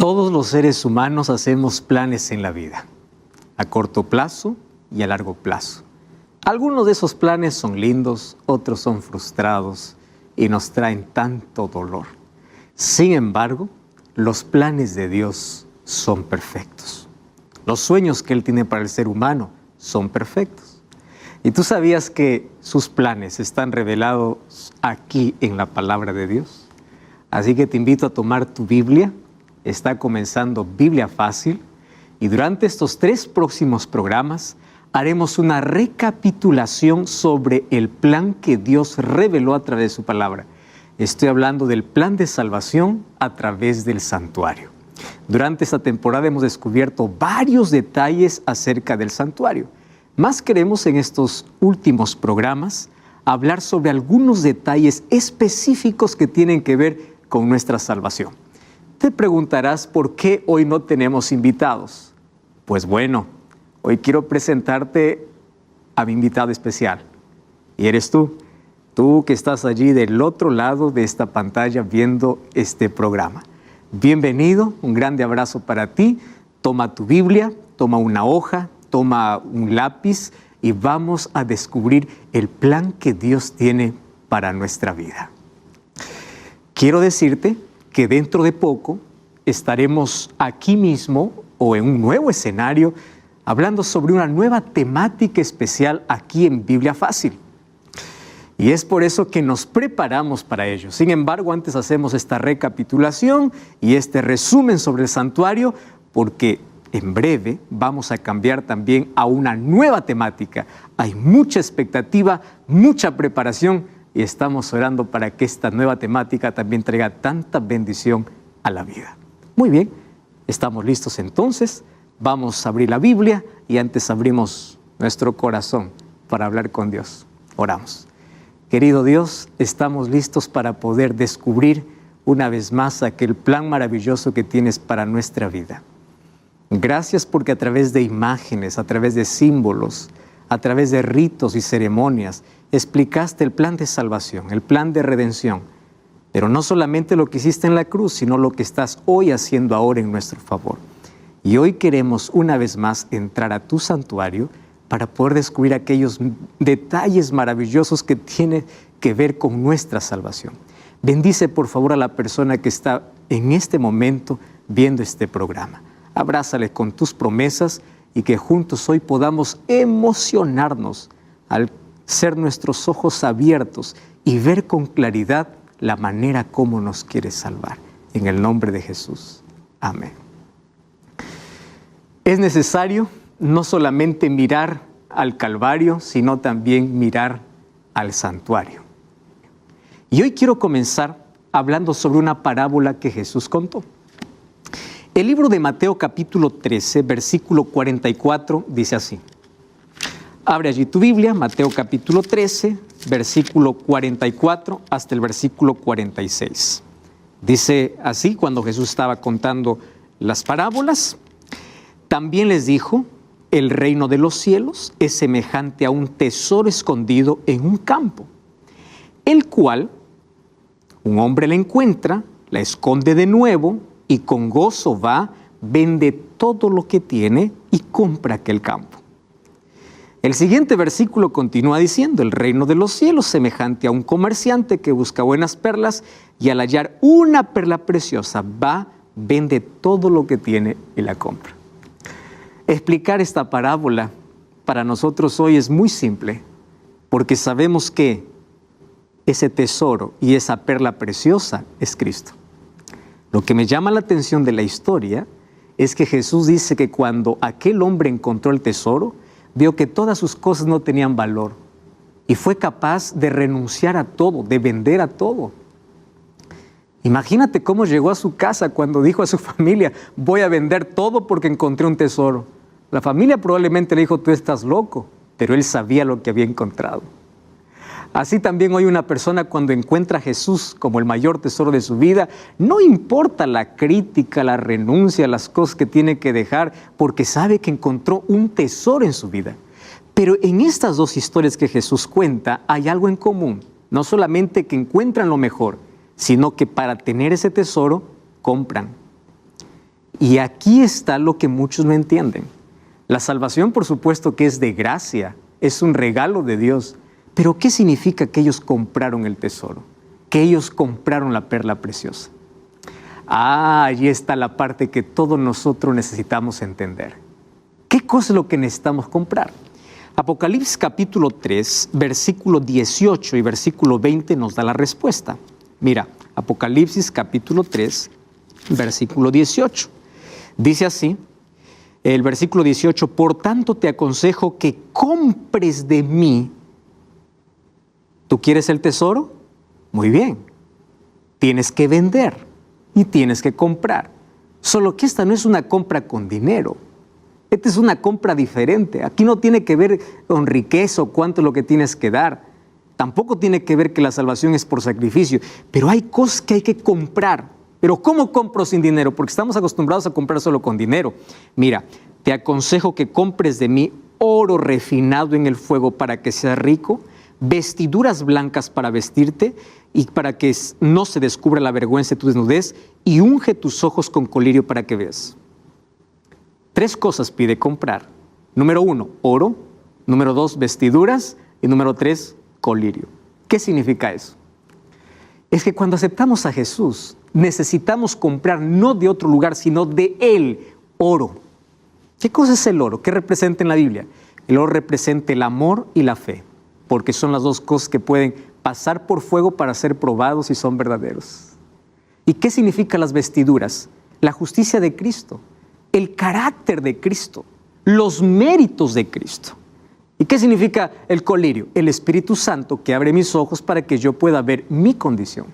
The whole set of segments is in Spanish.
Todos los seres humanos hacemos planes en la vida, a corto plazo y a largo plazo. Algunos de esos planes son lindos, otros son frustrados y nos traen tanto dolor. Sin embargo, los planes de Dios son perfectos. Los sueños que Él tiene para el ser humano son perfectos. ¿Y tú sabías que sus planes están revelados aquí en la palabra de Dios? Así que te invito a tomar tu Biblia. Está comenzando Biblia Fácil y durante estos 3 próximos programas haremos una recapitulación sobre el plan que Dios reveló a través de su palabra. Estoy hablando del plan de salvación a través del santuario. Durante esta temporada hemos descubierto varios detalles acerca del santuario. Más queremos en estos últimos programas hablar sobre algunos detalles específicos que tienen que ver con nuestra salvación. Te preguntarás por qué hoy no tenemos invitados. Pues bueno, hoy quiero presentarte a mi invitado especial. Y eres tú que estás allí del otro lado de esta pantalla viendo este programa. Bienvenido, un grande abrazo para ti. Toma tu Biblia, toma una hoja, toma un lápiz y vamos a descubrir el plan que Dios tiene para nuestra vida. Quiero decirte que dentro de poco estaremos aquí mismo o en un nuevo escenario hablando sobre una nueva temática especial aquí en Biblia Fácil. Y es por eso que nos preparamos para ello. Sin embargo, antes hacemos esta recapitulación y este resumen sobre el santuario, porque en breve vamos a cambiar también a una nueva temática. Hay mucha expectativa, mucha preparación y estamos orando para que esta nueva temática también traiga tanta bendición a la vida. Muy bien, estamos listos entonces. Vamos a abrir la Biblia y antes abrimos nuestro corazón para hablar con Dios. Oramos. Querido Dios, estamos listos para poder descubrir una vez más aquel plan maravilloso que tienes para nuestra vida. Gracias porque a través de imágenes, a través de símbolos, a través de ritos y ceremonias, explicaste el plan de salvación, el plan de redención. Pero no solamente lo que hiciste en la cruz, sino lo que estás hoy haciendo ahora en nuestro favor. Y hoy queremos una vez más entrar a tu santuario para poder descubrir aquellos detalles maravillosos que tienen que ver con nuestra salvación. Bendice por favor a la persona que está en este momento viendo este programa. Abrázale con tus promesas y que juntos hoy podamos emocionarnos al ser nuestros ojos abiertos y ver con claridad la manera como nos quieres salvar. En el nombre de Jesús. Amén. Es necesario no solamente mirar al Calvario, sino también mirar al santuario. Y hoy quiero comenzar hablando sobre una parábola que Jesús contó. El libro de Mateo capítulo 13, versículo 44, dice así. Abre allí tu Biblia, Mateo capítulo 13, versículo 44 hasta el versículo 46. Dice así, cuando Jesús estaba contando las parábolas, también les dijo, el reino de los cielos es semejante a un tesoro escondido en un campo, el cual un hombre la encuentra, la esconde de nuevo y con gozo va, vende todo lo que tiene y compra aquel campo. El siguiente versículo continúa diciendo, el reino de los cielos semejante a un comerciante que busca buenas perlas y al hallar una perla preciosa va, vende todo lo que tiene y la compra. Explicar esta parábola para nosotros hoy es muy simple, porque sabemos que ese tesoro y esa perla preciosa es Cristo. Lo que me llama la atención de la historia es que Jesús dice que cuando aquel hombre encontró el tesoro, vio que todas sus cosas no tenían valor y fue capaz de renunciar a todo, de vender a todo. Imagínate cómo llegó a su casa cuando dijo a su familia, voy a vender todo porque encontré un tesoro. La familia probablemente le dijo, tú estás loco, pero él sabía lo que había encontrado. Así también hoy una persona cuando encuentra a Jesús como el mayor tesoro de su vida, no importa la crítica, la renuncia, las cosas que tiene que dejar, porque sabe que encontró un tesoro en su vida. Pero en estas dos historias que Jesús cuenta hay algo en común. No solamente que encuentran lo mejor, sino que para tener ese tesoro compran. Y aquí está lo que muchos no entienden. La salvación, por supuesto que es de gracia, es un regalo de Dios. Pero ¿qué significa que ellos compraron el tesoro? Que ellos compraron la perla preciosa. Allí está la parte que todos nosotros necesitamos entender. ¿Qué cosa es lo que necesitamos comprar? Apocalipsis capítulo 3, versículo 18 y versículo 20 nos da la respuesta. Mira, Apocalipsis capítulo 3, versículo 18. Dice así, el versículo 18, por tanto te aconsejo que compres de mí. ¿Tú quieres el tesoro? Muy bien. Tienes que vender y tienes que comprar. Solo que esta no es una compra con dinero. Esta es una compra diferente. Aquí no tiene que ver con riqueza o cuánto es lo que tienes que dar. Tampoco tiene que ver que la salvación es por sacrificio. Pero hay cosas que hay que comprar. Pero ¿cómo compro sin dinero? Porque estamos acostumbrados a comprar solo con dinero. Mira, te aconsejo que compres de mí oro refinado en el fuego para que seas rico, vestiduras blancas para vestirte y para que no se descubra la vergüenza de tu desnudez, y unge tus ojos con colirio para que veas. 3 cosas pide comprar. Número 1, oro. Número 2, vestiduras. Y número 3, colirio. ¿Qué significa eso? Es que cuando aceptamos a Jesús, necesitamos comprar no de otro lugar, sino de Él, oro. ¿Qué cosa es el oro? ¿Qué representa en la Biblia? El oro representa el amor y la fe, porque son las 2 cosas que pueden pasar por fuego para ser probados y son verdaderos. ¿Y qué significan las vestiduras? La justicia de Cristo, el carácter de Cristo, los méritos de Cristo. ¿Y qué significa el colirio? El Espíritu Santo que abre mis ojos para que yo pueda ver mi condición.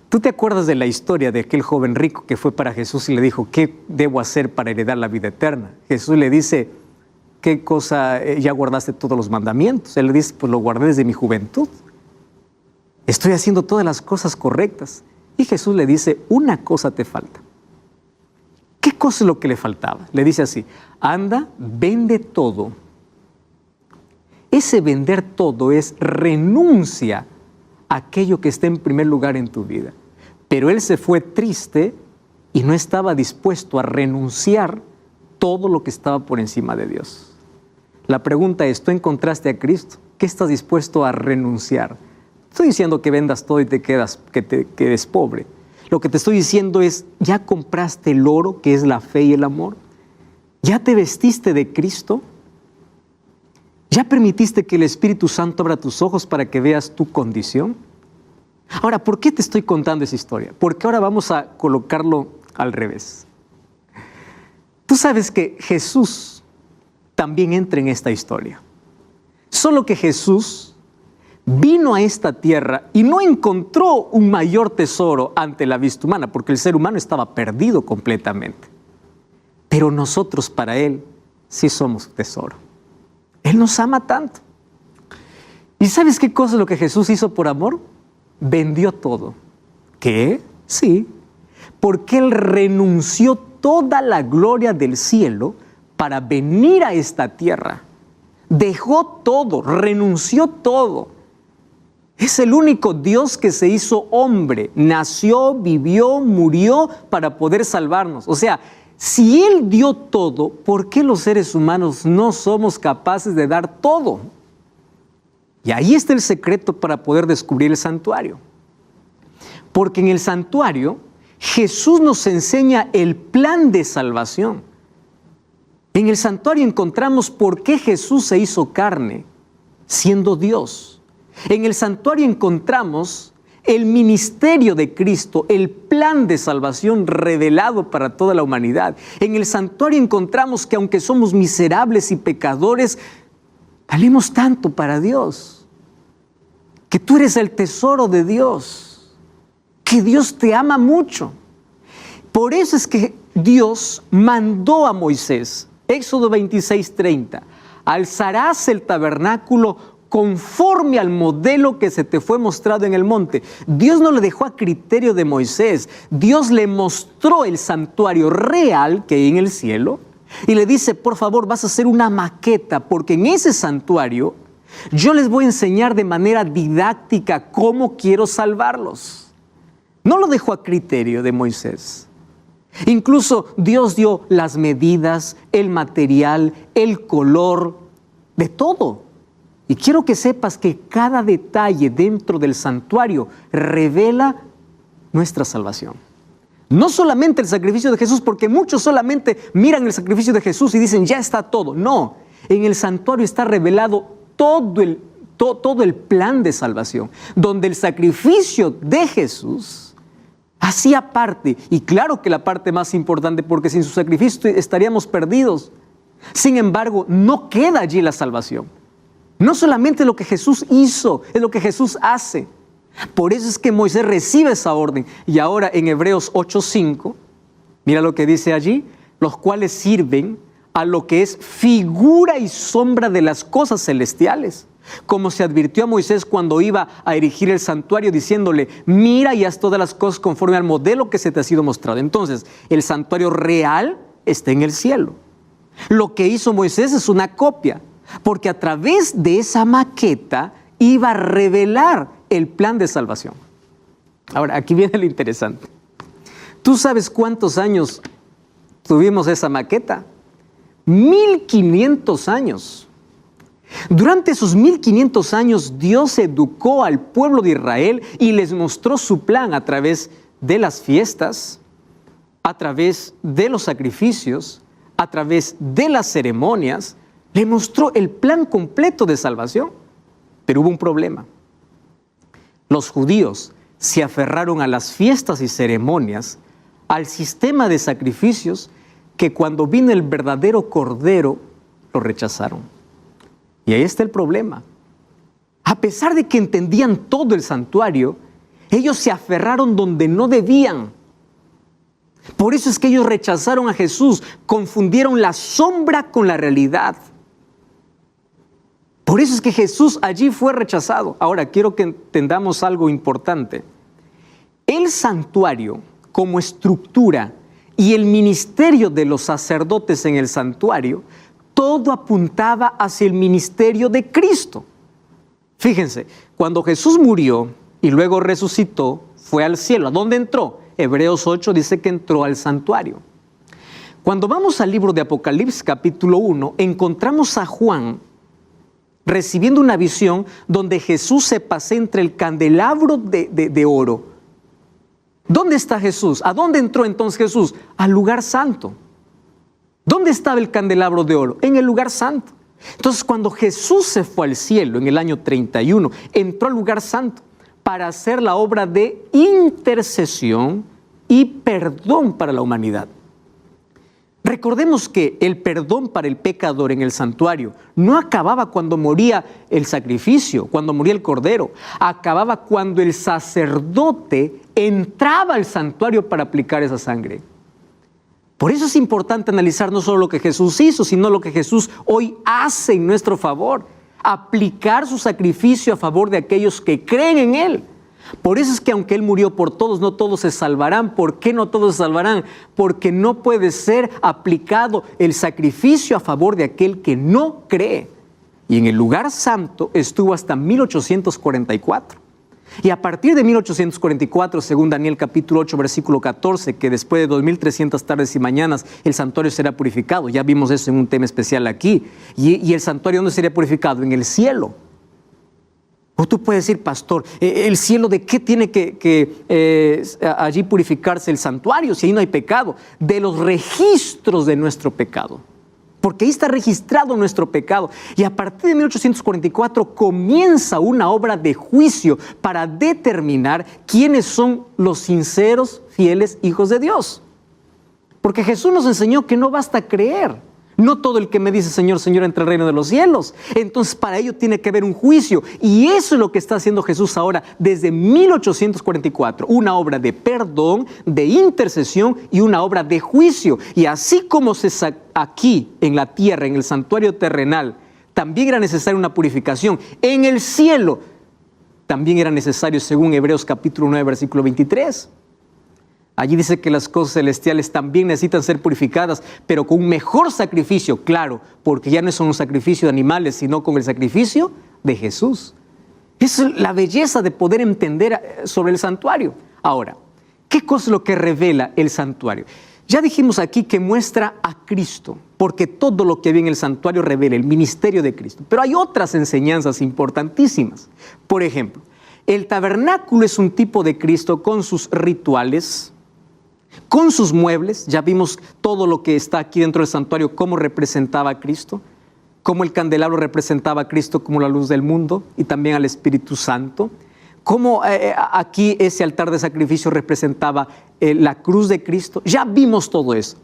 ¿Tú te acuerdas de la historia de aquel joven rico que fue para Jesús y le dijo, ¿qué debo hacer para heredar la vida eterna? Jesús le dice, ¿qué cosa? Ya guardaste todos los mandamientos. Él le dice, pues lo guardé desde mi juventud. Estoy haciendo todas las cosas correctas. Y Jesús le dice, una cosa te falta. ¿Qué cosa es lo que le faltaba? Le dice así, anda, vende todo. Ese vender todo es renuncia a aquello que está en primer lugar en tu vida. Pero él se fue triste y no estaba dispuesto a renunciar todo lo que estaba por encima de Dios. La pregunta es, ¿tú encontraste a Cristo? ¿Qué estás dispuesto a renunciar? Estoy diciendo que vendas todo y que te quedes pobre. Lo que te estoy diciendo es, ¿ya compraste el oro que es la fe y el amor? ¿Ya te vestiste de Cristo? ¿Ya permitiste que el Espíritu Santo abra tus ojos para que veas tu condición? Ahora, ¿por qué te estoy contando esa historia? Porque ahora vamos a colocarlo al revés. Tú sabes que Jesús también entra en esta historia. Solo que Jesús vino a esta tierra y no encontró un mayor tesoro ante la vista humana, porque el ser humano estaba perdido completamente. Pero nosotros para Él sí somos tesoro. Él nos ama tanto. ¿Y sabes qué cosa es lo que Jesús hizo por amor? Vendió todo. ¿Qué? Sí. Porque Él renunció toda la gloria del cielo para venir a esta tierra. Dejó todo, renunció todo. Es el único Dios que se hizo hombre. Nació, vivió, murió para poder salvarnos. O sea, si Él dio todo, ¿por qué los seres humanos no somos capaces de dar todo? Y ahí está el secreto para poder descubrir el santuario. Porque en el santuario, Jesús nos enseña el plan de salvación. En el santuario encontramos por qué Jesús se hizo carne, siendo Dios. En el santuario encontramos el ministerio de Cristo, el plan de salvación revelado para toda la humanidad. En el santuario encontramos que aunque somos miserables y pecadores, valemos tanto para Dios. Que tú eres el tesoro de Dios. Que Dios te ama mucho. Por eso es que Dios mandó a Moisés, Éxodo 26:30, alzarás el tabernáculo conforme al modelo que se te fue mostrado en el monte. Dios no le dejó a criterio de Moisés. Dios le mostró el santuario real que hay en el cielo y le dice, por favor, vas a hacer una maqueta, porque en ese santuario yo les voy a enseñar de manera didáctica cómo quiero salvarlos. No lo dejó a criterio de Moisés. Incluso Dios dio las medidas, el material, el color, de todo. Y quiero que sepas que cada detalle dentro del santuario revela nuestra salvación. No solamente el sacrificio de Jesús, porque muchos solamente miran el sacrificio de Jesús y dicen, ya está todo. No, en el santuario está revelado todo el plan de salvación, donde el sacrificio de Jesús hacía parte, y claro que la parte más importante, porque sin su sacrificio estaríamos perdidos. Sin embargo, no queda allí la salvación. No solamente lo que Jesús hizo, es lo que Jesús hace. Por eso es que Moisés recibe esa orden. Y ahora en Hebreos 8:5, mira lo que dice allí, los cuales sirven a lo que es figura y sombra de las cosas celestiales. Como se advirtió a Moisés cuando iba a erigir el santuario, diciéndole, mira y haz todas las cosas conforme al modelo que se te ha sido mostrado. Entonces, el santuario real está en el cielo. Lo que hizo Moisés es una copia, porque a través de esa maqueta iba a revelar el plan de salvación. Ahora, aquí viene lo interesante. ¿Tú sabes cuántos años tuvimos esa maqueta? 1500 años. Durante esos 1500 años, Dios educó al pueblo de Israel y les mostró su plan a través de las fiestas, a través de los sacrificios, a través de las ceremonias. Le mostró el plan completo de salvación. Pero hubo un problema. Los judíos se aferraron a las fiestas y ceremonias, al sistema de sacrificios, que cuando vino el verdadero Cordero, lo rechazaron. Y ahí está el problema. A pesar de que entendían todo el santuario, ellos se aferraron donde no debían. Por eso es que ellos rechazaron a Jesús, confundieron la sombra con la realidad. Por eso es que Jesús allí fue rechazado. Ahora, quiero que entendamos algo importante. El santuario como estructura y el ministerio de los sacerdotes en el santuario, todo apuntaba hacia el ministerio de Cristo. Fíjense, cuando Jesús murió y luego resucitó, fue al cielo. ¿A dónde entró? Hebreos 8 dice que entró al santuario. Cuando vamos al libro de Apocalipsis capítulo 1, encontramos a Juan recibiendo una visión donde Jesús se pasea entre el candelabro de oro. ¿Dónde está Jesús? ¿A dónde entró entonces Jesús? Al lugar santo. ¿Dónde estaba el candelabro de oro? En el lugar santo. Entonces, cuando Jesús se fue al cielo en el año 31, entró al lugar santo para hacer la obra de intercesión y perdón para la humanidad. Recordemos que el perdón para el pecador en el santuario no acababa cuando moría el sacrificio, cuando moría el cordero. Acababa cuando el sacerdote entraba al santuario para aplicar esa sangre. Por eso es importante analizar no solo lo que Jesús hizo, sino lo que Jesús hoy hace en nuestro favor. Aplicar su sacrificio a favor de aquellos que creen en Él. Por eso es que aunque Él murió por todos, no todos se salvarán. ¿Por qué no todos se salvarán? Porque no puede ser aplicado el sacrificio a favor de aquel que no cree. Y en el lugar santo estuvo hasta 1844. Y a partir de 1844, según Daniel capítulo 8, versículo 14, que después de 2300 tardes y mañanas el santuario será purificado. Ya vimos eso en un tema especial aquí. ¿Y el santuario dónde sería purificado? En el cielo. O tú puedes decir, pastor, ¿el cielo de qué tiene que allí purificarse el santuario si ahí no hay pecado? De los registros de nuestro pecado. Porque ahí está registrado nuestro pecado. Y a partir de 1844 comienza una obra de juicio para determinar quiénes son los sinceros, fieles hijos de Dios. Porque Jesús nos enseñó que no basta creer. No todo el que me dice Señor, Señor entra al reino de los cielos. Entonces para ello tiene que haber un juicio. Y eso es lo que está haciendo Jesús ahora desde 1844. Una obra de perdón, de intercesión y una obra de juicio. Y así como aquí en la tierra, en el santuario terrenal, también era necesaria una purificación. En el cielo también era necesario, según Hebreos capítulo 9, versículo 23. Allí dice que las cosas celestiales también necesitan ser purificadas, pero con un mejor sacrificio, claro, porque ya no es un sacrificio de animales, sino con el sacrificio de Jesús. Esa es la belleza de poder entender sobre el santuario. Ahora, ¿qué cosa es lo que revela el santuario? Ya dijimos aquí que muestra a Cristo, porque todo lo que había en el santuario revela el ministerio de Cristo. Pero hay otras enseñanzas importantísimas. Por ejemplo, el tabernáculo es un tipo de Cristo con sus rituales, con sus muebles. Ya vimos todo lo que está aquí dentro del santuario, cómo representaba a Cristo, cómo el candelabro representaba a Cristo como la luz del mundo y también al Espíritu Santo. Cómo aquí ese altar de sacrificio representaba la cruz de Cristo. Ya vimos todo eso.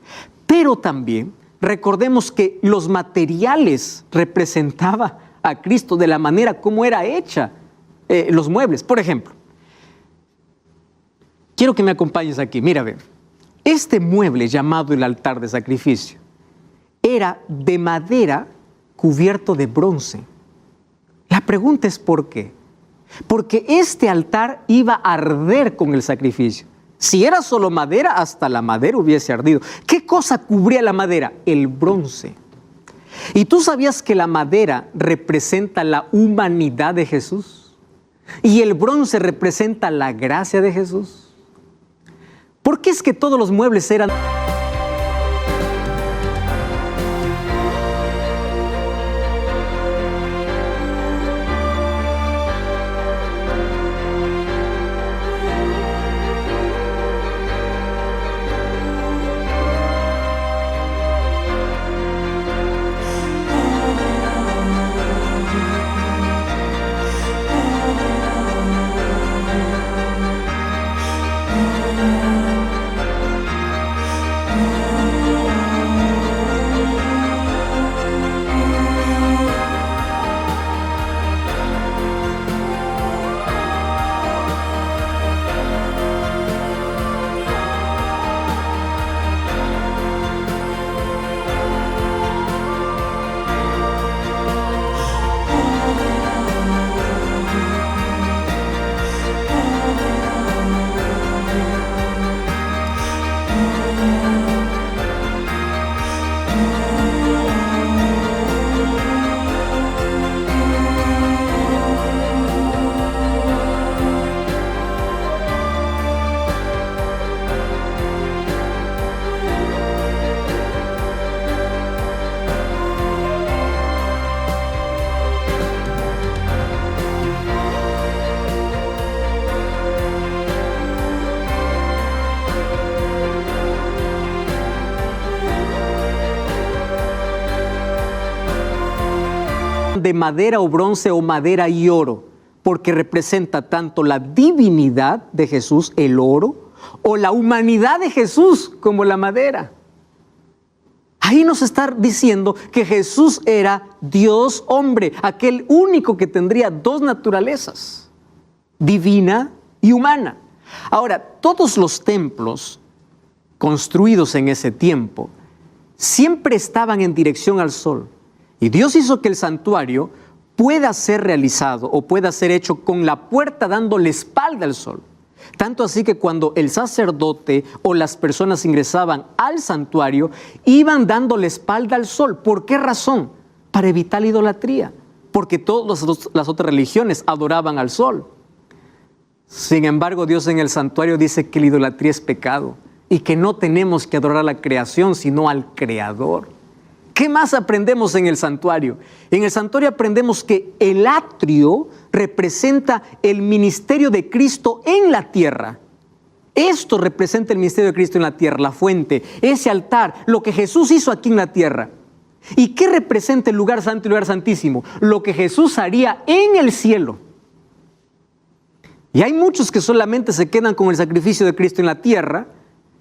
Pero también recordemos que los materiales representaban a Cristo de la manera como era hecha los muebles. Por ejemplo, quiero que me acompañes aquí. Mira, ve. Este mueble llamado el altar de sacrificio era de madera cubierto de bronce. La pregunta es ¿por qué? Porque este altar iba a arder con el sacrificio. Si era solo madera, hasta la madera hubiese ardido. ¿Qué cosa cubría la madera? El bronce. ¿Y tú sabías que la madera representa la humanidad de Jesús? ¿Y el bronce representa la gracia de Jesús? ¿Por qué es que todos los muebles eran... de madera o bronce o madera y oro, porque representa tanto la divinidad de Jesús, el oro, o la humanidad de Jesús como la madera. Ahí nos está diciendo que Jesús era Dios hombre, aquel único que tendría dos naturalezas, divina y humana. Ahora, todos los templos construidos en ese tiempo siempre estaban en dirección al sol. Y Dios hizo que el santuario pueda ser realizado o pueda ser hecho con la puerta dando la espalda al sol. Tanto así que cuando el sacerdote o las personas ingresaban al santuario, iban dando la espalda al sol. ¿Por qué razón? Para evitar la idolatría. Porque todas las otras religiones adoraban al sol. Sin embargo, Dios en el santuario dice que la idolatría es pecado y que no tenemos que adorar a la creación, sino al Creador. ¿Qué más aprendemos en el santuario? En el santuario aprendemos que el atrio representa el ministerio de Cristo en la tierra. Esto representa el ministerio de Cristo en la tierra, la fuente, ese altar, lo que Jesús hizo aquí en la tierra. ¿Y qué representa el lugar santo y el lugar santísimo? Lo que Jesús haría en el cielo. Y hay muchos que solamente se quedan con el sacrificio de Cristo en la tierra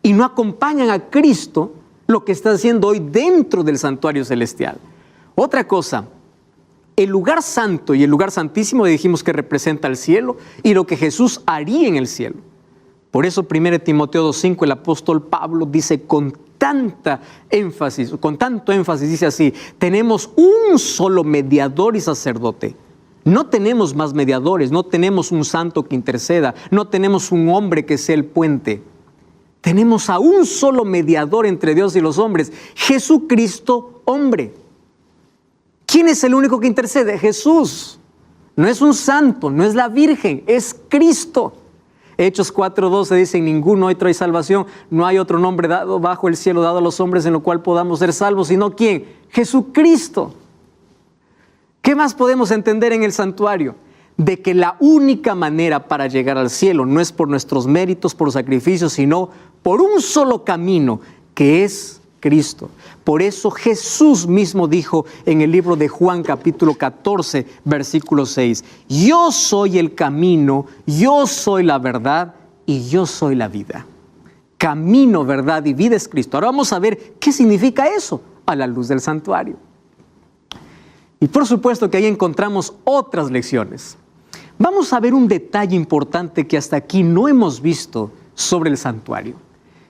y no acompañan a Cristo lo que está haciendo hoy dentro del santuario celestial. Otra cosa, el lugar santo y el lugar santísimo dijimos que representa el cielo y lo que Jesús haría en el cielo. Por eso 1 Timoteo 2:5 el apóstol Pablo dice con tanto énfasis, dice así: tenemos un solo mediador y sacerdote. No tenemos más mediadores, no tenemos un santo que interceda, no tenemos un hombre que sea el puente. Tenemos a un solo mediador entre Dios y los hombres, Jesucristo hombre. ¿Quién es el único que intercede? Jesús. No es un santo, no es la Virgen, es Cristo. Hechos 4:12 dice, en ningún otro hay salvación, no hay otro nombre dado bajo el cielo dado a los hombres en lo cual podamos ser salvos, sino ¿quién? Jesucristo. ¿Qué más podemos entender en el santuario? De que la única manera para llegar al cielo no es por nuestros méritos, por sacrificios, sino por un solo camino, que es Cristo. Por eso Jesús mismo dijo en el libro de Juan capítulo 14, versículo 6, yo soy el camino, yo soy la verdad y yo soy la vida. Camino, verdad y vida es Cristo. Ahora vamos a ver qué significa eso a la luz del santuario. Y por supuesto que ahí encontramos otras lecciones. Vamos a ver un detalle importante que hasta aquí no hemos visto sobre el santuario.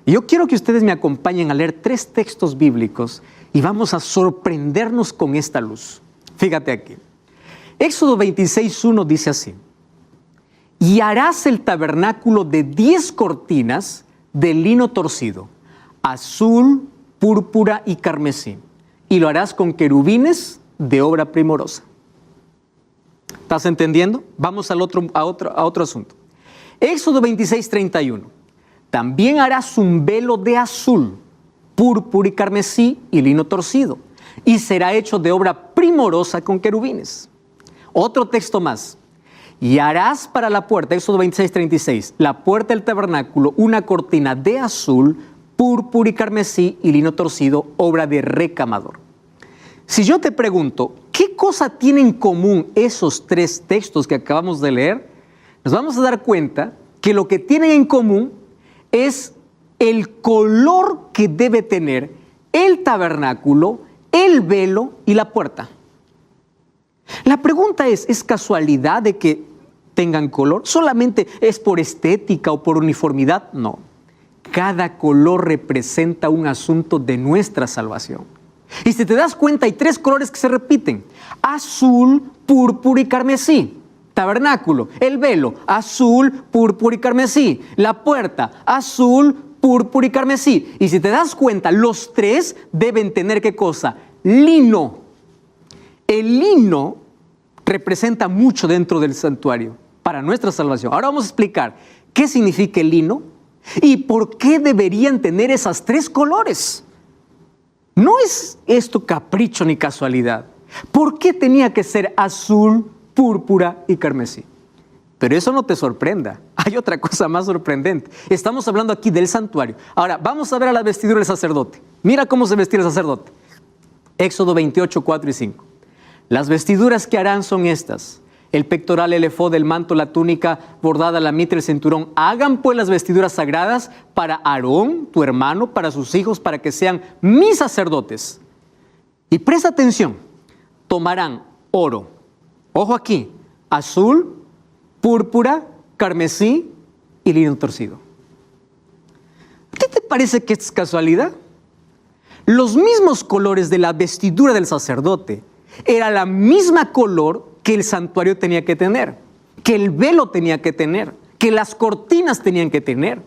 Y yo quiero que ustedes me acompañen a leer 3 textos bíblicos y vamos a sorprendernos con esta luz. Fíjate aquí. Éxodo 26:1 dice así, y harás el tabernáculo de 10 cortinas de lino torcido, azul, púrpura y carmesí, y lo harás con querubines de obra primorosa. ¿Estás entendiendo? Vamos a otro asunto. Éxodo 26:31. También harás un velo de azul, púrpura y carmesí y lino torcido, y será hecho de obra primorosa con querubines. Otro texto más. Y harás para la puerta, Éxodo 26:36, la puerta del tabernáculo, una cortina de azul, púrpura y carmesí y lino torcido, obra de recamador. Si yo te pregunto, ¿qué cosa tienen en común esos 3 textos que acabamos de leer? Nos vamos a dar cuenta que lo que tienen en común es el color que debe tener el tabernáculo, el velo y la puerta. La pregunta ¿es casualidad de que tengan color? ¿Solamente es por estética o por uniformidad? No. Cada color representa un asunto de nuestra salvación. Y si te das cuenta, hay 3 colores que se repiten: azul, púrpura y carmesí. Tabernáculo, el velo, azul, púrpura y carmesí. La puerta, azul, púrpura y carmesí. Y si te das cuenta, los 3 deben tener ¿qué cosa? Lino. El lino representa mucho dentro del santuario para nuestra salvación. Ahora vamos a explicar qué significa el lino y por qué deberían tener esas 3 colores. No es esto capricho ni casualidad. ¿Por qué tenía que ser azul, púrpura y carmesí? Pero eso no te sorprenda. Hay otra cosa más sorprendente. Estamos hablando aquí del santuario. Ahora, vamos a ver a la vestidura del sacerdote. Mira cómo se vestía el sacerdote. Éxodo 28, 4 y 5. Las vestiduras que harán son estas: el pectoral, el efod, el manto, la túnica bordada, la mitra, el cinturón. Hagan pues las vestiduras sagradas para Aarón, tu hermano, para sus hijos, para que sean mis sacerdotes. Y presta atención, tomarán oro, ojo aquí, azul, púrpura, carmesí y lino torcido. ¿Qué te parece que es casualidad? Los mismos colores de la vestidura del sacerdote era la misma color que el santuario tenía que tener, que el velo tenía que tener, que las cortinas tenían que tener.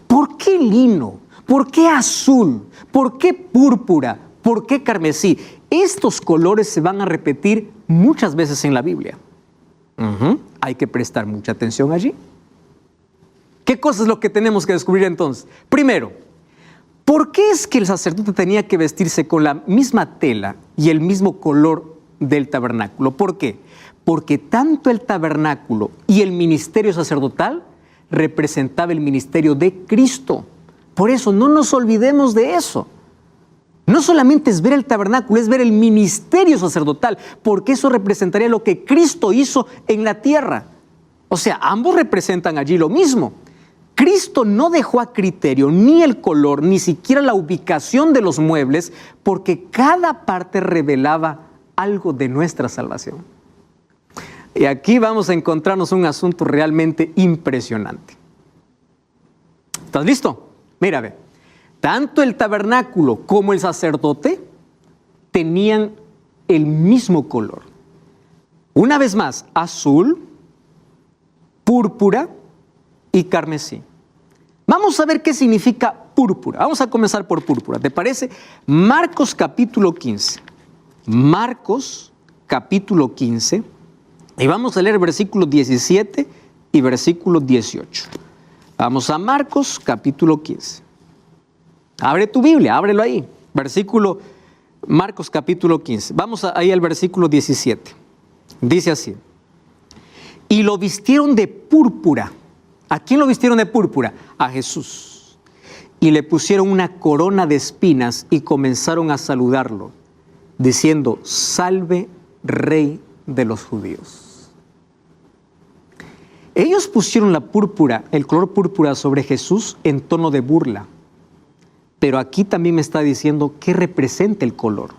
¿Por qué lino? ¿Por qué azul? ¿Por qué púrpura? ¿Por qué carmesí? Estos colores se van a repetir muchas veces en la Biblia. Hay que prestar mucha atención allí. ¿Qué cosa es lo que tenemos que descubrir entonces? Primero, ¿por qué es que el sacerdote tenía que vestirse con la misma tela y el mismo color del tabernáculo? ¿Por qué? Porque tanto el tabernáculo y el ministerio sacerdotal representaba el ministerio de Cristo. Por eso no nos olvidemos de eso. No solamente es ver el tabernáculo, es ver el ministerio sacerdotal, porque eso representaría lo que Cristo hizo en la tierra. O sea, ambos representan allí lo mismo. Cristo no dejó a criterio ni el color, ni siquiera la ubicación de los muebles, porque cada parte revelaba algo de nuestra salvación. Y aquí vamos a encontrarnos un asunto realmente impresionante. ¿Estás listo? Mira, ve. Tanto el tabernáculo como el sacerdote tenían el mismo color. Una vez más, azul, púrpura y carmesí. Vamos a ver qué significa púrpura. Vamos a comenzar por púrpura. ¿Te parece? Marcos capítulo 15. Marcos capítulo 15. Y vamos a leer versículos 17 y versículo 18. Vamos a Marcos capítulo 15. Abre tu Biblia, ábrelo ahí. Marcos capítulo 15. Vamos ahí al versículo 17. Dice así. Y lo vistieron de púrpura. ¿A quién lo vistieron de púrpura? A Jesús. Y le pusieron una corona de espinas y comenzaron a saludarlo, diciendo, salve, Rey de los judíos. Ellos pusieron la púrpura, el color púrpura sobre Jesús en tono de burla. Pero aquí también me está diciendo qué representa el color.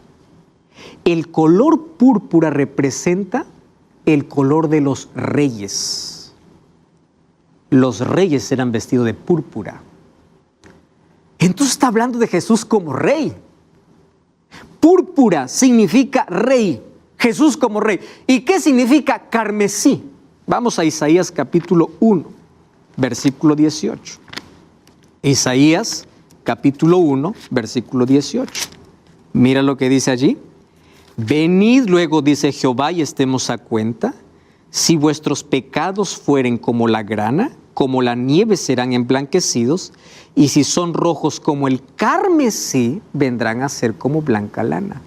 El color púrpura representa el color de los reyes. Los reyes eran vestidos de púrpura. Entonces está hablando de Jesús como rey. Púrpura significa rey. Jesús como rey. ¿Y qué significa carmesí? Vamos a Isaías capítulo 1, versículo 18. Isaías capítulo 1, versículo 18. Mira lo que dice allí. Venid luego, dice Jehová, y estemos a cuenta. Si vuestros pecados fueren como la grana, como la nieve serán emblanquecidos, y si son rojos como el carmesí, vendrán a ser como blanca lana.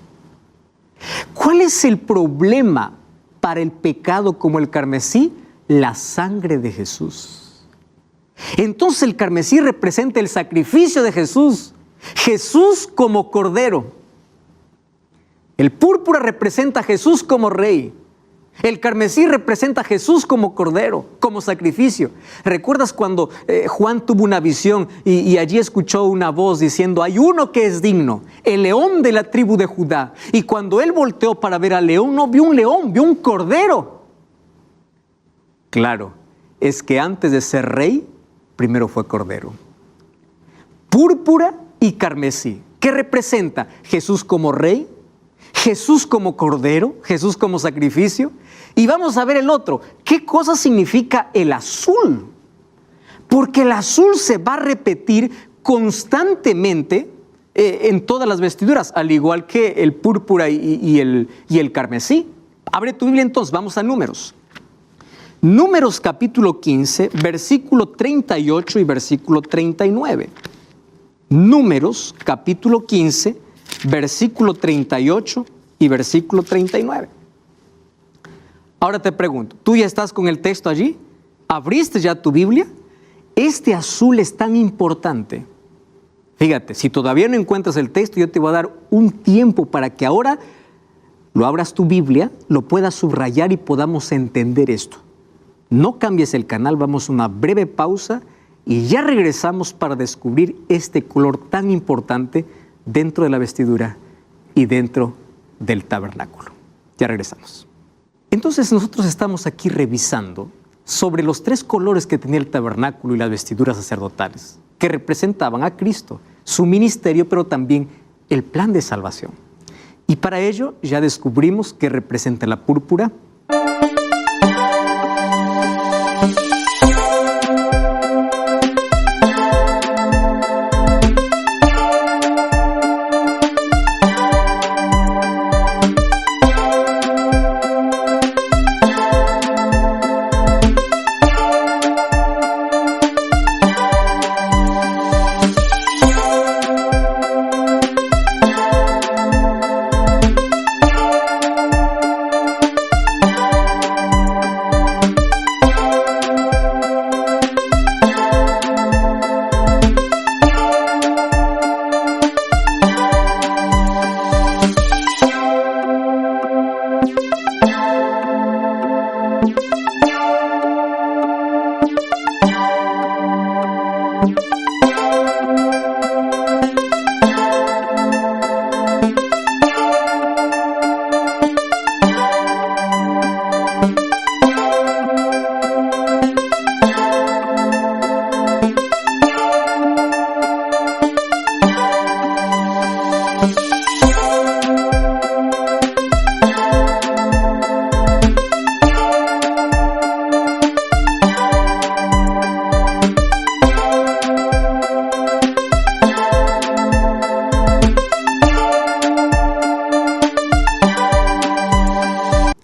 ¿Cuál es el problema para el pecado como el carmesí? La sangre de Jesús. Entonces el carmesí representa el sacrificio de Jesús. Jesús como cordero. El púrpura representa a Jesús como rey. El carmesí representa a Jesús como cordero, como sacrificio. ¿Recuerdas cuando Juan tuvo una visión y allí escuchó una voz diciendo, hay uno que es digno, el león de la tribu de Judá? Y cuando él volteó para ver al león, no vio un león, vio un cordero. Claro, es que antes de ser rey, primero fue cordero. Púrpura y carmesí. ¿Qué representa? Jesús como rey, Jesús como cordero, Jesús como sacrificio. Y vamos a ver el otro. ¿Qué cosa significa el azul? Porque el azul se va a repetir constantemente en todas las vestiduras, al igual que el púrpura y el carmesí. Abre tu Biblia entonces, vamos a Números. Números capítulo 15, versículo 38 y versículo 39. Números capítulo 15, versículo 38 y versículo 39. Ahora te pregunto, ¿tú ya estás con el texto allí? ¿Abriste ya tu Biblia? Este azul es tan importante. Fíjate, si todavía no encuentras el texto, yo te voy a dar un tiempo para que ahora lo abras tu Biblia, lo puedas subrayar y podamos entender esto. No cambies el canal, vamos a una breve pausa y ya regresamos para descubrir este color tan importante dentro de la vestidura y dentro del tabernáculo. Ya regresamos. Entonces nosotros estamos aquí revisando sobre los tres colores que tenía el tabernáculo y las vestiduras sacerdotales, que representaban a Cristo, su ministerio, pero también el plan de salvación. Y para ello ya descubrimos que representa la púrpura,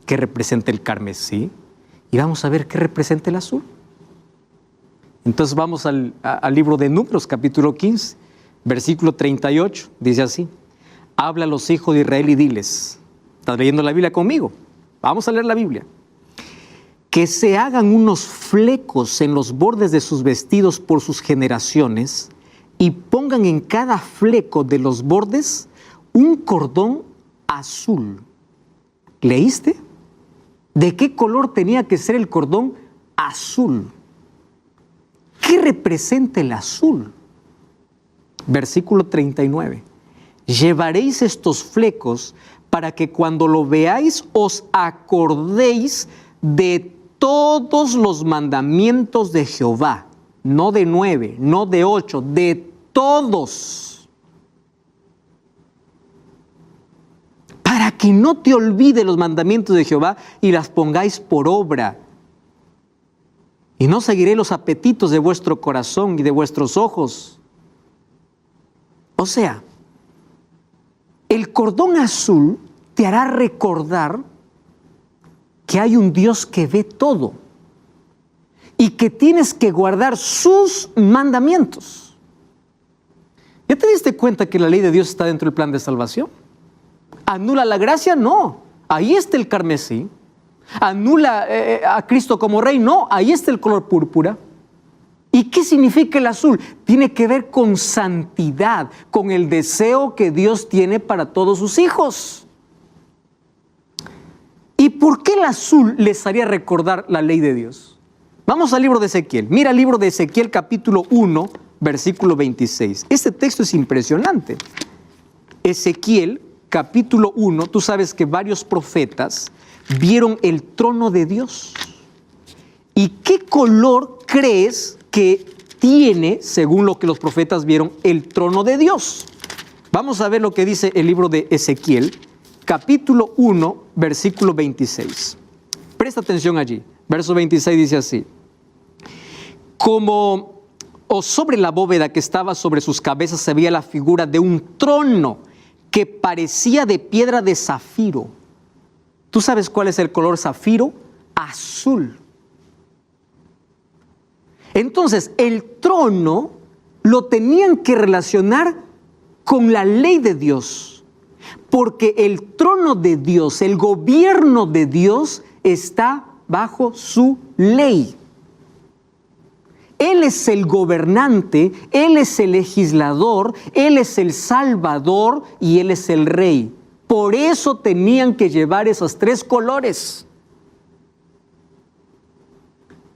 que representa el carmesí, y vamos a ver qué representa el azul. Entonces vamos al libro de Números, capítulo 15, versículo 38, dice así: habla a los hijos de Israel y diles, ¿estás leyendo la Biblia conmigo? Vamos a leer la Biblia. Que se hagan unos flecos en los bordes de sus vestidos por sus generaciones y pongan en cada fleco de los bordes un cordón azul. ¿Leíste? ¿De qué color tenía que ser el cordón azul? ¿Qué representa el azul? Versículo 39. Llevaréis estos flecos para que cuando lo veáis os acordéis de todos los mandamientos de Jehová, no de 9, no de 8, de todos. Para que no te olvide los mandamientos de Jehová y las pongáis por obra. Y no seguiré los apetitos de vuestro corazón y de vuestros ojos. O sea, el cordón azul te hará recordar que hay un Dios que ve todo y que tienes que guardar sus mandamientos. ¿Ya te diste cuenta que la ley de Dios está dentro del plan de salvación? ¿Anula la gracia? No. Ahí está el carmesí. ¿Anula a Cristo como rey? No. Ahí está el color púrpura. ¿Y qué significa el azul? Tiene que ver con santidad, con el deseo que Dios tiene para todos sus hijos. ¿Y por qué el azul les haría recordar la ley de Dios? Vamos al libro de Ezequiel. Mira el libro de Ezequiel capítulo 1, versículo 26. Este texto es impresionante. Ezequiel capítulo 1, tú sabes que varios profetas vieron el trono de Dios. ¿Y qué color crees que tiene, según lo que los profetas vieron, el trono de Dios? Vamos a ver lo que dice el libro de Ezequiel, capítulo 1, versículo 26. Presta atención allí. Verso 26 dice así: como o sobre la bóveda que estaba sobre sus cabezas se veía la figura de un trono que parecía de piedra de zafiro. ¿Tú sabes cuál es el color zafiro? Azul. Entonces, el trono lo tenían que relacionar con la ley de Dios, porque el trono de Dios, el gobierno de Dios está bajo su ley. Él es el gobernante, Él es el legislador, Él es el salvador y Él es el rey. Por eso tenían que llevar esos tres colores.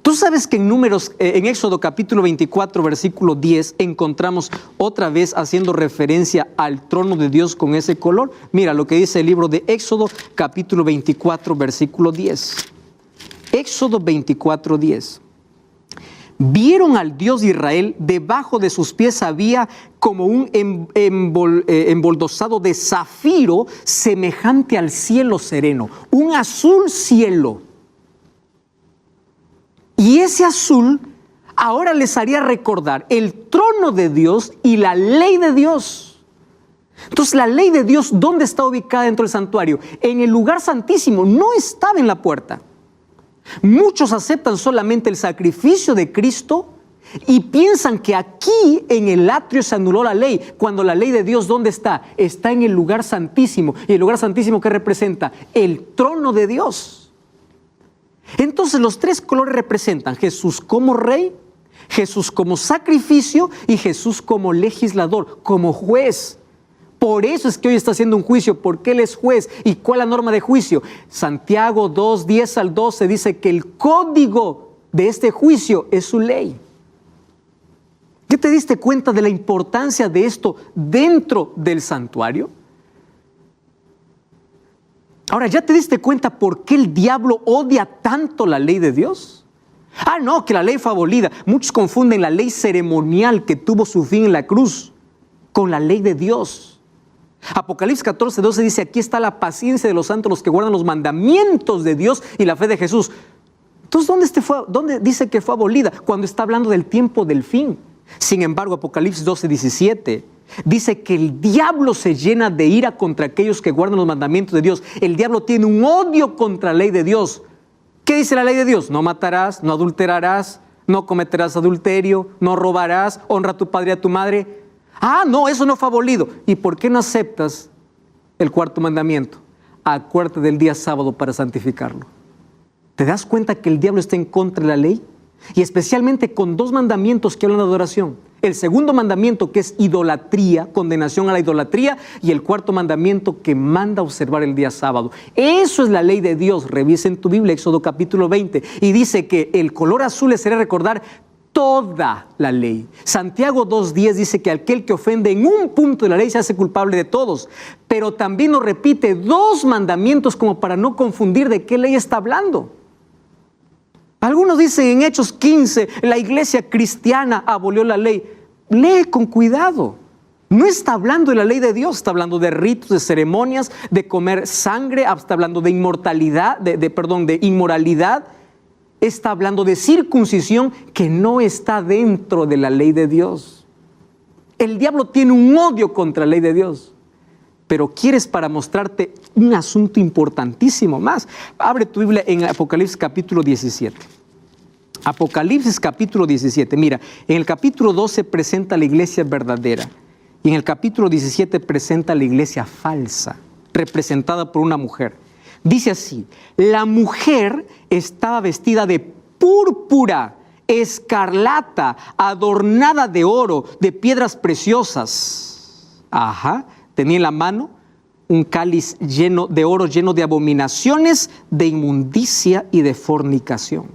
Tú sabes que en Éxodo capítulo 24, versículo 10, encontramos otra vez haciendo referencia al trono de Dios con ese color. Mira lo que dice el libro de Éxodo capítulo 24, versículo 10. Éxodo 24, 10. Vieron al Dios de Israel, debajo de sus pies había como un emboldosado de zafiro semejante al cielo sereno, un azul cielo. Y ese azul ahora les haría recordar el trono de Dios y la ley de Dios. Entonces, la ley de Dios, ¿dónde está ubicada dentro del santuario? En el lugar santísimo, no estaba en la puerta. Muchos aceptan solamente el sacrificio de Cristo y piensan que aquí en el atrio se anuló la ley, cuando la ley de Dios, ¿dónde está? Está en el lugar santísimo. ¿Y el lugar santísimo qué representa? El trono de Dios. Entonces los tres colores representan Jesús como rey, Jesús como sacrificio y Jesús como legislador, como juez. Por eso es que hoy está haciendo un juicio, porque Él es juez. ¿Y cuál es la norma de juicio? Santiago 2, 10 al 12 dice que el código de este juicio es su ley. ¿Ya te diste cuenta de la importancia de esto dentro del santuario? Ahora, ¿ya te diste cuenta por qué el diablo odia tanto la ley de Dios? Ah, no, que la ley fue abolida. Muchos confunden la ley ceremonial que tuvo su fin en la cruz con la ley de Dios. Apocalipsis 14, 12 dice: aquí está la paciencia de los santos, los que guardan los mandamientos de Dios y la fe de Jesús. Entonces, ¿dónde dice que fue abolida? Cuando está hablando del tiempo del fin. Sin embargo, Apocalipsis 12, 17 dice que el diablo se llena de ira contra aquellos que guardan los mandamientos de Dios. El diablo tiene un odio contra la ley de Dios. ¿Qué dice la ley de Dios? No matarás, no adulterarás, No cometerás adulterio, no robarás, honra a tu padre y a tu madre. Ah, no, eso no fue abolido. ¿Y por qué no aceptas el cuarto mandamiento? Acuérdate del día sábado para santificarlo. ¿Te das cuenta que el diablo está en contra de la ley? Y especialmente con dos mandamientos que hablan de adoración. El segundo mandamiento, que es idolatría, condenación a la idolatría, y el cuarto mandamiento que manda a observar el día sábado. Eso es la ley de Dios. Revisa en tu Biblia, Éxodo capítulo 20, y dice que el color azul les hará recordar toda la ley. Santiago 2:10 dice que aquel que ofende en un punto de la ley se hace culpable de todos, pero también nos repite dos mandamientos como para no confundir de qué ley está hablando. Algunos dicen en Hechos 15, la iglesia cristiana abolió la ley. Lee con cuidado. No está hablando de la ley de Dios, está hablando de ritos, de ceremonias, de comer sangre, está hablando de inmortalidad, de inmoralidad. Está hablando de circuncisión que no está dentro de la ley de Dios. El diablo tiene un odio contra la ley de Dios. Pero quieres para mostrarte un asunto importantísimo más. Abre tu Biblia en Apocalipsis capítulo 17. Apocalipsis capítulo 17. Mira, en el capítulo 12 presenta la iglesia verdadera. Y en el capítulo 17 presenta la iglesia falsa, representada por una mujer. Dice así: la mujer estaba vestida de púrpura, escarlata, adornada de oro, de piedras preciosas. Tenía en la mano un cáliz lleno de oro, lleno de abominaciones, de inmundicia y de fornicación.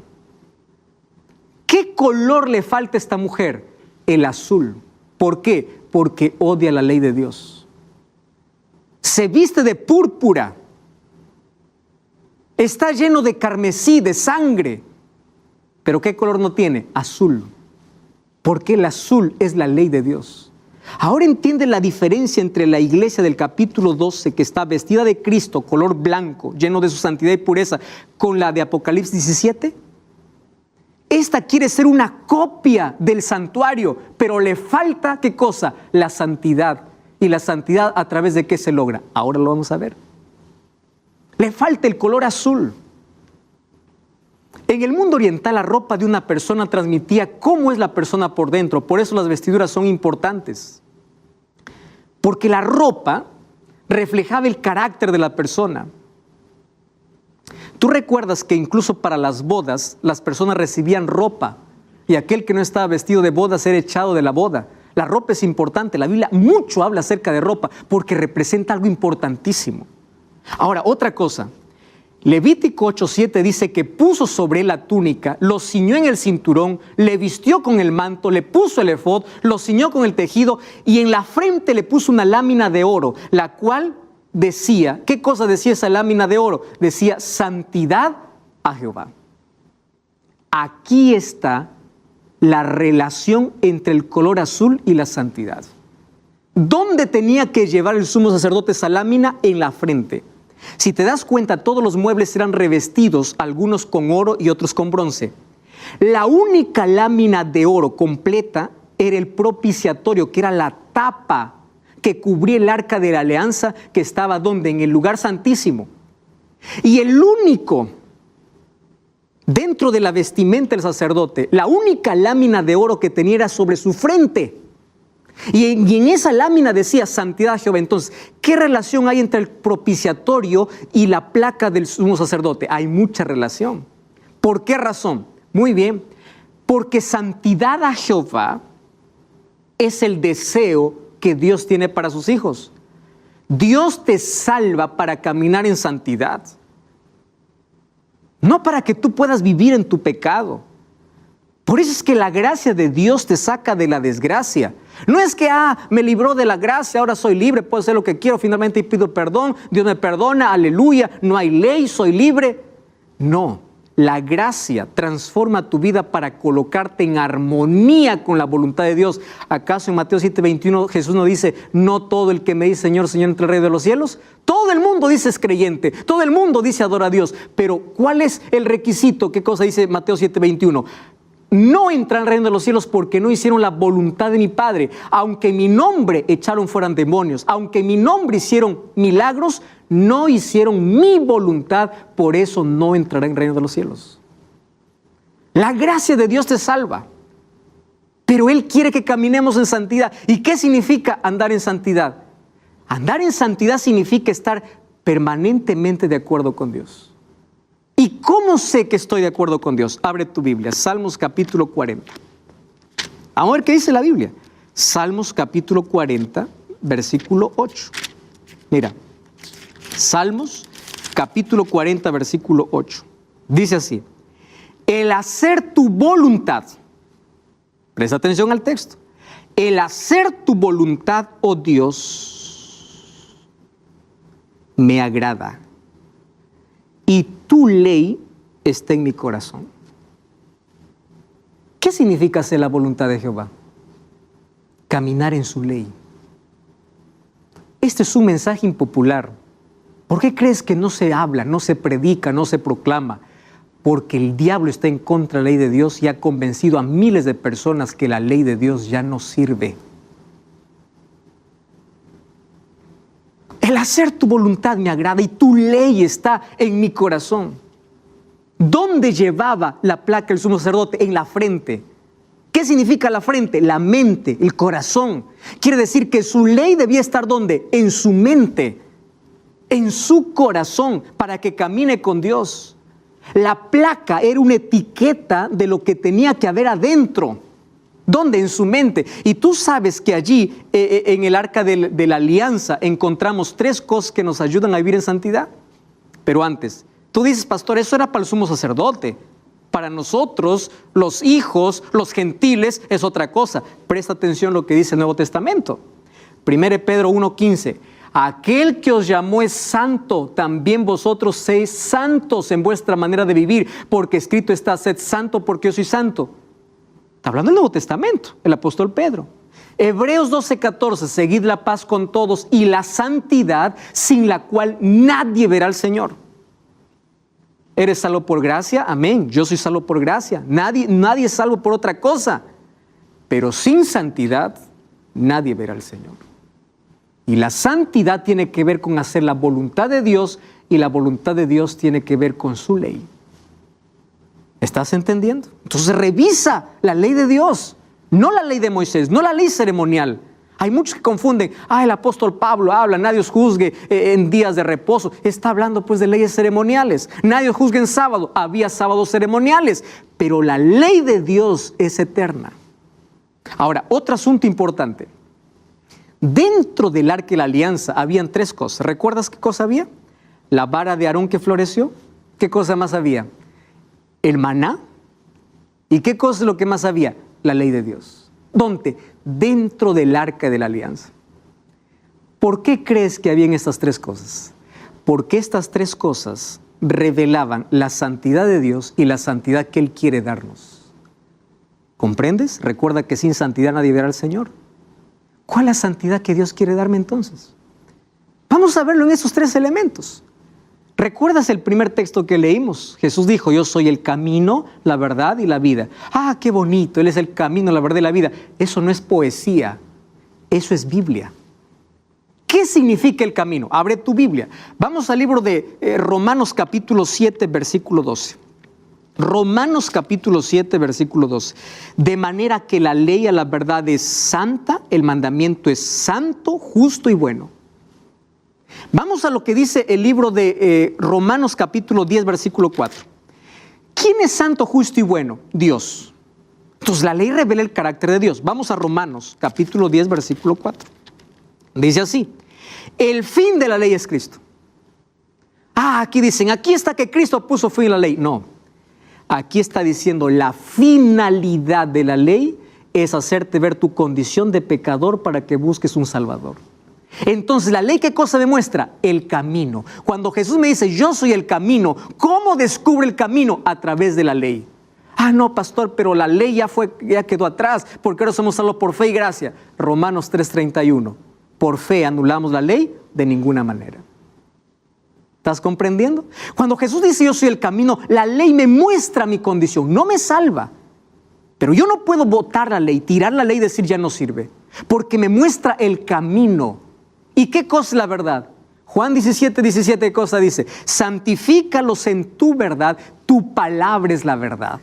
¿Qué color le falta a esta mujer? El azul. ¿Por qué? Porque odia la ley de Dios. Se viste de púrpura. Está lleno de carmesí, de sangre. ¿Pero qué color no tiene? Azul. Porque el azul es la ley de Dios. Ahora entiende la diferencia entre la iglesia del capítulo 12, que está vestida de Cristo, color blanco, lleno de su santidad y pureza, con la de Apocalipsis 17. Esta quiere ser una copia del santuario, pero le falta, ¿qué cosa? La santidad. ¿Y la santidad a través de qué se logra? Ahora lo vamos a ver. Le falta el color azul. En el mundo oriental, la ropa de una persona transmitía cómo es la persona por dentro. Por eso las vestiduras son importantes. Porque la ropa reflejaba el carácter de la persona. Tú recuerdas que incluso para las bodas, las personas recibían ropa. Y aquel que no estaba vestido de bodas era echado de la boda. La ropa es importante. La Biblia mucho habla acerca de ropa porque representa algo importantísimo. Ahora, otra cosa. Levítico 8:7 dice que puso sobre él la túnica, lo ciñó en el cinturón, le vistió con el manto, le puso el efod, lo ciñó con el tejido y en la frente le puso una lámina de oro, la cual decía, ¿qué cosa decía esa lámina de oro? Decía santidad a Jehová. Aquí está la relación entre el color azul y la santidad. ¿Dónde tenía que llevar el sumo sacerdote esa lámina? En la frente. Si te das cuenta, todos los muebles eran revestidos, algunos con oro y otros con bronce. La única lámina de oro completa era el propiciatorio, que era la tapa que cubría el arca de la alianza, que estaba ¿dónde? En el lugar santísimo. Y el único, dentro de la vestimenta del sacerdote, la única lámina de oro que tenía era sobre su frente. Y en esa lámina decía santidad a Jehová. Entonces, ¿qué relación hay entre el propiciatorio y la placa del sumo sacerdote? Hay mucha relación. ¿Por qué razón? Muy bien, porque santidad a Jehová es el deseo que Dios tiene para sus hijos. Dios te salva para caminar en santidad, no para que tú puedas vivir en tu pecado. Por eso es que la gracia de Dios te saca de la desgracia. No es que, me libró de la gracia, ahora soy libre, puedo hacer lo que quiero, finalmente pido perdón, Dios me perdona, aleluya, no hay ley, soy libre. No, la gracia transforma tu vida para colocarte en armonía con la voluntad de Dios. ¿Acaso en Mateo 7:21 Jesús nos dice, no todo el que me dice Señor, Señor entra al reino de los cielos? Todo el mundo dice es creyente, todo el mundo dice adora a Dios, pero ¿cuál es el requisito? ¿Qué cosa dice Mateo 7:21? No entran al reino de los cielos porque no hicieron la voluntad de mi Padre. Aunque en mi nombre echaron fuera demonios, aunque en mi nombre hicieron milagros, no hicieron mi voluntad, por eso no entrarán en el reino de los cielos. La gracia de Dios te salva. Pero Él quiere que caminemos en santidad. ¿Y qué significa andar en santidad? Andar en santidad significa estar permanentemente de acuerdo con Dios. ¿Y cómo sé que estoy de acuerdo con Dios? Abre tu Biblia, Salmos capítulo 40. Vamos a ver qué dice la Biblia. Salmos capítulo 40, versículo 8. Mira, Salmos capítulo 40, versículo 8. Dice así: el hacer tu voluntad, presta atención al texto, el hacer tu voluntad, oh Dios, me agrada, y tu ley está en mi corazón. ¿Qué significa hacer la voluntad de Jehová? Caminar en su ley. Este es un mensaje impopular. ¿Por qué crees que no se habla, no se predica, no se proclama? Porque el diablo está en contra de la ley de Dios y ha convencido a miles de personas que la ley de Dios ya no sirve. El hacer tu voluntad me agrada y tu ley está en mi corazón. ¿Dónde llevaba la placa el sumo sacerdote? En la frente. ¿Qué significa la frente? La mente, el corazón. Quiere decir que su ley debía estar ¿dónde? En su mente, en su corazón, para que camine con Dios. La placa era una etiqueta de lo que tenía que haber adentro. ¿Dónde? En su mente. Y tú sabes que allí, en el arca de la alianza, encontramos 3 cosas que nos ayudan a vivir en santidad. Pero antes, tú dices, pastor, eso era para el sumo sacerdote. Para nosotros, los hijos, los gentiles, es otra cosa. Presta atención a lo que dice el Nuevo Testamento. 1 Pedro 1:15. Aquel que os llamó es santo, también vosotros seis santos en vuestra manera de vivir, porque escrito está, sed santo porque yo soy santo. Está hablando del Nuevo Testamento, el apóstol Pedro. Hebreos 12:14, seguid la paz con todos y la santidad, sin la cual nadie verá al Señor. ¿Eres salvo por gracia? Amén, yo soy salvo por gracia. Nadie es salvo por otra cosa. Pero sin santidad, nadie verá al Señor. Y la santidad tiene que ver con hacer la voluntad de Dios, y la voluntad de Dios tiene que ver con su ley. ¿Estás entendiendo? Entonces revisa la ley de Dios, no la ley de Moisés, no la ley ceremonial. Hay muchos que confunden, el apóstol Pablo habla, nadie os juzgue en días de reposo. Está hablando pues de leyes ceremoniales. Nadie os juzgue en sábado, había sábados ceremoniales, pero la ley de Dios es eterna. Ahora, otro asunto importante. Dentro del arca de la alianza habían 3 cosas. ¿Recuerdas qué cosa había? La vara de Aarón que floreció. ¿Qué cosa más había? El maná. ¿Y qué cosa es lo que más había? La ley de Dios. ¿Dónde? Dentro del arca de la alianza. ¿Por qué crees que habían estas 3 cosas? Porque estas 3 cosas revelaban la santidad de Dios y la santidad que Él quiere darnos. ¿Comprendes? Recuerda que sin santidad nadie verá al Señor. ¿Cuál es la santidad que Dios quiere darme entonces? Vamos a verlo en esos 3 elementos. ¿Recuerdas el primer texto que leímos? Jesús dijo, yo soy el camino, la verdad y la vida. Qué bonito, Él es el camino, la verdad y la vida. Eso no es poesía, eso es Biblia. ¿Qué significa el camino? Abre tu Biblia. Vamos al libro de Romanos capítulo 7, versículo 12. Romanos capítulo 7, versículo 12. De manera que la ley a la verdad es santa, el mandamiento es santo, justo y bueno. Vamos a lo que dice el libro de Romanos capítulo 10, versículo 4. ¿Quién es santo, justo y bueno? Dios. Entonces la ley revela el carácter de Dios. Vamos a Romanos capítulo 10, versículo 4. Dice así, el fin de la ley es Cristo. Aquí dicen, aquí está que Cristo puso fin a la ley. No, aquí está diciendo la finalidad de la ley es hacerte ver tu condición de pecador para que busques un Salvador. Entonces, ¿la ley qué cosa demuestra? El camino. Cuando Jesús me dice, yo soy el camino, ¿cómo descubre el camino? A través de la ley. No, pastor, pero la ley ya quedó atrás, porque ahora somos salvos por fe y gracia. Romanos 3:31. Por fe anulamos la ley de ninguna manera. ¿Estás comprendiendo? Cuando Jesús dice, yo soy el camino, la ley me muestra mi condición, no me salva. Pero yo no puedo botar la ley, tirar la ley y decir ya no sirve, porque me muestra el camino. ¿Y qué cosa es la verdad? Juan 17:17, ¿qué cosa dice? Santifícalos en tu verdad, tu palabra es la verdad.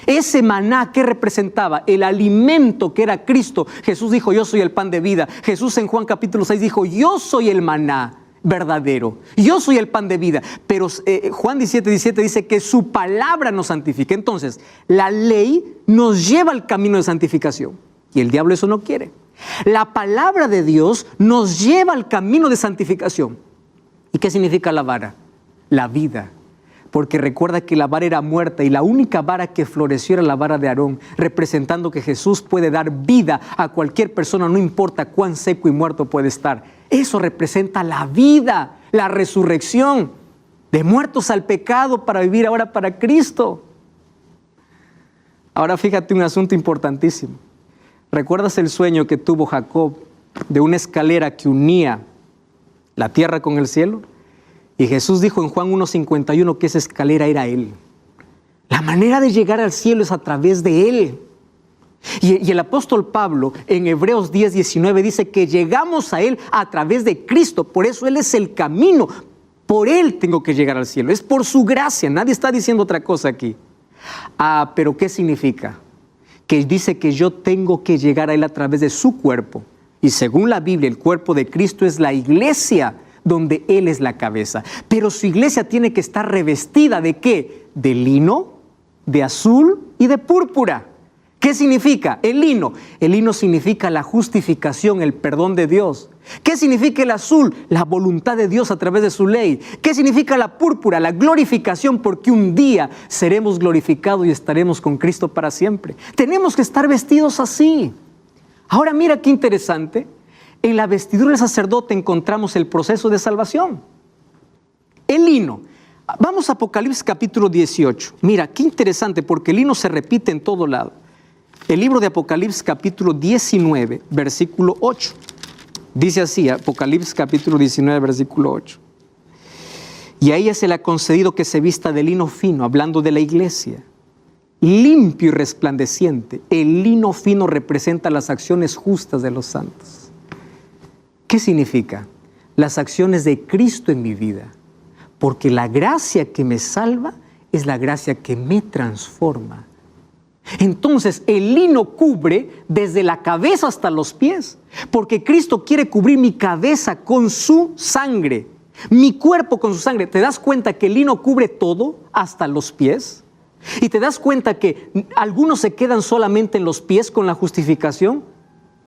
Ese maná, ¿qué representaba? El alimento que era Cristo. Jesús dijo, yo soy el pan de vida. Jesús en Juan capítulo 6 dijo, yo soy el maná verdadero. Yo soy el pan de vida. Pero Juan 17 dice que su palabra nos santifica. Entonces, la ley nos lleva al camino de santificación. Y el diablo eso no quiere. La palabra de Dios nos lleva al camino de santificación. ¿Y qué significa la vara? La vida. Porque recuerda que la vara era muerta y la única vara que floreció era la vara de Aarón, representando que Jesús puede dar vida a cualquier persona, no importa cuán seco y muerto puede estar. Eso representa la vida, la resurrección, de muertos al pecado para vivir ahora para Cristo. Ahora fíjate un asunto importantísimo. ¿Recuerdas el sueño que tuvo Jacob de una escalera que unía la tierra con el cielo? Y Jesús dijo en Juan 1:51 que esa escalera era Él. La manera de llegar al cielo es a través de Él. Y el apóstol Pablo en Hebreos 10:19 dice que llegamos a Él a través de Cristo. Por eso Él es el camino. Por Él tengo que llegar al cielo. Es por su gracia. Nadie está diciendo otra cosa aquí. Pero ¿qué significa? Que dice que yo tengo que llegar a Él a través de su cuerpo. Y según la Biblia, el cuerpo de Cristo es la iglesia, donde Él es la cabeza. Pero su iglesia tiene que estar revestida ¿de qué? De lino, de azul y de púrpura. ¿Qué significa? El lino. El lino significa la justificación, el perdón de Dios. ¿Qué significa el azul? La voluntad de Dios a través de su ley. ¿Qué significa la púrpura? La glorificación, porque un día seremos glorificados y estaremos con Cristo para siempre. Tenemos que estar vestidos así. Ahora mira qué interesante. En la vestidura del sacerdote encontramos el proceso de salvación. El lino. Vamos a Apocalipsis capítulo 18. Mira, qué interesante, porque el lino se repite en todo lado. El libro de Apocalipsis capítulo 19, versículo 8. Dice así, Apocalipsis capítulo 19, versículo 8. Y a ella se le ha concedido que se vista de lino fino, hablando de la iglesia, limpio y resplandeciente. El lino fino representa las acciones justas de los santos. ¿Qué significa? Las acciones de Cristo en mi vida. Porque la gracia que me salva es la gracia que me transforma. Entonces el lino cubre desde la cabeza hasta los pies. Porque Cristo quiere cubrir mi cabeza con su sangre, mi cuerpo con su sangre. ¿Te das cuenta que el lino cubre todo hasta los pies? ¿Y te das cuenta que algunos se quedan solamente en los pies con la justificación?